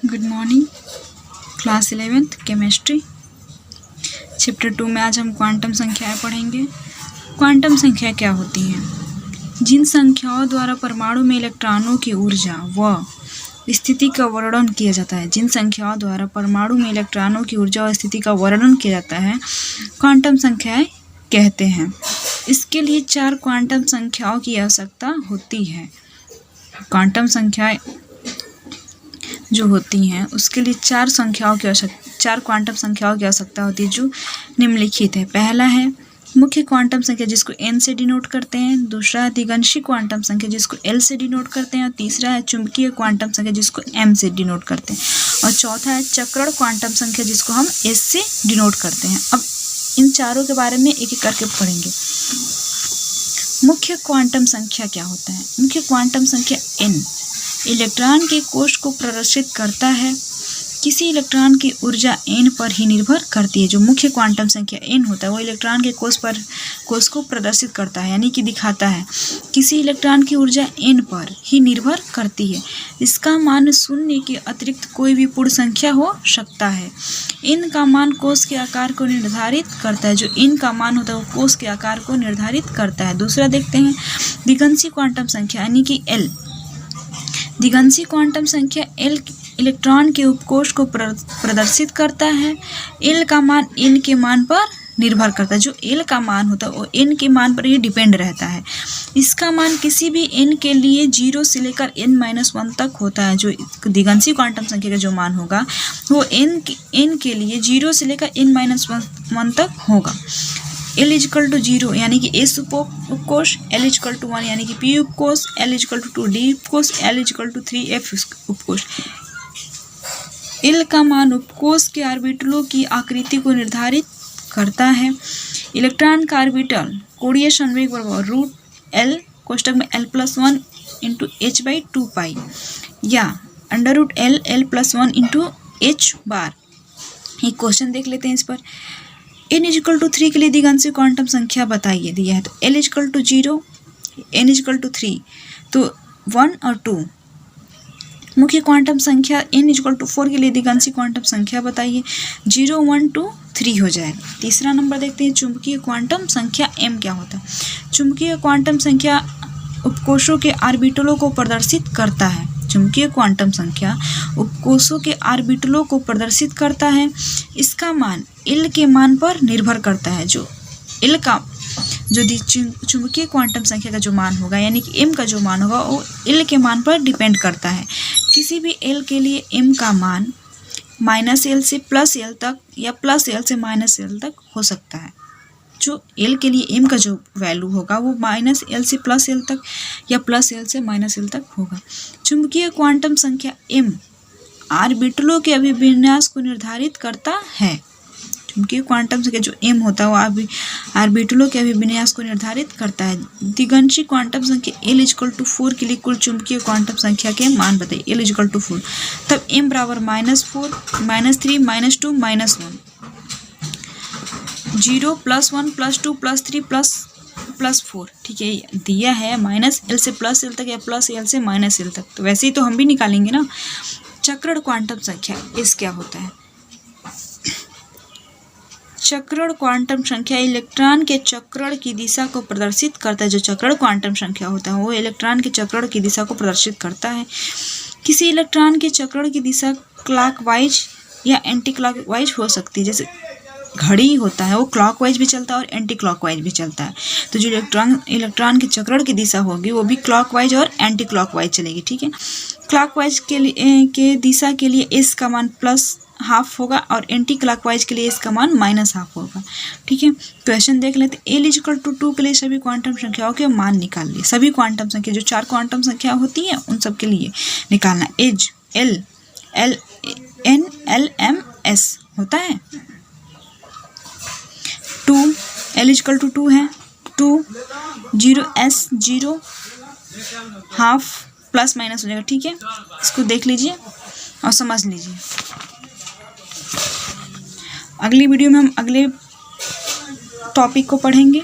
Good morning. Class 11th chemistry chapter 2 में आज हम क्वांटम संख्याएं पढ़ेंगे। क्वांटम संख्या क्या होती हैं? जिन संख्याओं द्वारा परमाणु में इलेक्ट्रॉनों की ऊर्जा व स्थिति का वर्णन किया जाता है, जिन संख्याओं द्वारा परमाणु में इलेक्ट्रॉनों की ऊर्जा और स्थिति का वर्णन किया जाता है, क्वांटम संख्याएं कहते हैं। इसके लिए 4 क्वांटम संख्याओं की आवश्यकता होती है। क्वांटम संख्याएं जो होती हैं उसके लिए 4 क्वांटम संख्याओं की आवश्यकता होती है जो निम्नलिखित है। पहला है मुख्य क्वांटम संख्या जिसको n से डिनोट करते हैं, दूसरा है दिगंशी क्वांटम संख्या जिसको l से डिनोट करते हैं, और तीसरा है चुंबकीय क्वांटम संख्या जिसको m से डिनोट करते हैं, और चौथा है चक्रण क्वांटम संख्या जिसको हम s से डिनोट करते हैं। अब इन चारों के बारे में एक एक करके पढ़ेंगे। मुख्य क्वांटम संख्या क्या होता है? मुख्य क्वांटम संख्या n इलेक्ट्रॉन के कोश को प्रदर्शित करता है। किसी इलेक्ट्रॉन की ऊर्जा n पर ही निर्भर करती है। जो मुख्य क्वांटम संख्या n होता है वो इलेक्ट्रॉन के कोश को प्रदर्शित करता है, यानी कि दिखाता है। किसी इलेक्ट्रॉन की ऊर्जा n पर ही निर्भर करती है। इसका मान 0 के अतिरिक्त कोई भी पूर्ण संख्या हो सकता है। n का मान कोश के आकार को निर्धारित करता है। जो n का मान होता है वो कोश के आकार को निर्धारित करता है। दूसरा देखते हैं दिगंशी क्वांटम संख्या यानी कि l। दिगंशी क्वांटम संख्या l इलेक्ट्रॉन के उपकोष को प्रदर्शित करता है। l का मान n के मान पर निर्भर करता है। जो l का मान होता है वो n के मान पर ही डिपेंड रहता है। इसका मान किसी भी n के लिए 0 से लेकर n-1 तक होता है। जो दिगंशी क्वांटम संख्या का जो मान होगा वो n के लिए 0 से लेकर n-1 तक होगा। L = 0 यानी कि S उपकोष, L = 1 यानी कि P उपकोष, L = 2 D उपकोष, L = 3 F उपकोष। L का मान उपकोष के ऑर्बिटलों की आकृति को निर्धारित करता है। इलेक्ट्रॉन का ऑर्बिटल कोणीय संवेग बराबर √L कोष्टक में L+1 × h/2 पाई या √L L+1 × h बार। एक क्वेश्चन देख लेते हैं इस पर। n = 3 के लिए दिगंशी क्वांटम संख्या बताइए, दिया है तो L = 0, n = 3 तो 1 और 2। मुख्य क्वांटम संख्या n = 4 के लिए दिगंशी क्वांटम संख्या बताइए, 0, 1, 2, 3 हो जाएगा। तीसरा नंबर देखते हैं चुंबकीय क्वांटम संख्या m क्या होता है। चुंबकीय क्वांटम संख्या उपकोषों के ऑर्बिटलों को प्रदर्शित करता है। चुंबकीय क्वांटम संख्या उपकोषों के ऑर्बिटलों को प्रदर्शित करता है। इसका मान l के मान पर निर्भर करता है। जो l का जो चुंबकीय क्वांटम संख्या का जो मान होगा यानी कि m का जो मान होगा वो l के मान पर डिपेंड करता है। किसी भी l के लिए m का मान -L से +L तक या +L से -L तक हो सकता है। जो l के लिए m का जो वैल्यू होगा वो -L से +L तक या +L से -L तक होगा। चुंबकीय क्वांटम संख्या m ऑर्बिटलों के अभिविन्यास को निर्धारित करता है। चुंबकीय क्वांटम संख्या जो m होता है वो ऑर्बिटलों के अभिविन्यास को निर्धारित करता है। दिगंशी क्वांटम संख्या L = 4 के लिए कुल चुंबकीय क्वांटम संख्या के मान बताइए। L = 4 तब m बराबर -4, -3, -2, -1, 0, +1, +2, +3, +4। ठीक है, दिया है -L से +L तक या +L से -L तक, तो वैसे ही तो हम भी निकालेंगे ना। चक्रण क्वांटम संख्या इस क्या होता है? चक्रण क्वांटम संख्या इलेक्ट्रॉन के चक्रण की दिशा को प्रदर्शित करता है। जो चक्रण क्वांटम संख्या होता है वो इलेक्ट्रॉन के चक्रण की दिशा को प्रदर्शित करता है। किसी इलेक्ट्रॉन के चक्रण की दिशा क्लॉकवाइज या एंटी क्लॉकवाइज हो सकती है। जैसे घड़ी होता है वो क्लॉकवाइज भी चलता है और एंटी क्लॉकवाइज भी चलता है। तो जो इलेक्ट्रॉन के चक्रण की दिशा होगी वो भी क्लॉकवाइज और एंटी क्लॉकवाइज चलेगी। ठीक है, क्लॉकवाइज के दिशा के लिए s का मान +½ होगा और एंटी क्लॉकवाइज के लिए s का मान -½ होगा। ठीक है, क्वेश्चन देख लेते हैं। L = 2 के लिए सभी क्वांटम संख्याओं के मान निकाल लिए। सभी क्वांटम संख्या जो 4 क्वांटम संख्या होती है उन सब के लिए निकालना। As L N L M S होता है 2, L = 2 है 2, 0 S 0, ½ ± हो जाएगा। ठीक है, इसको देख लीजिए और समझ लीजिए। अगली वीडियो में हम अगले टॉपिक को पढ़ेंगे।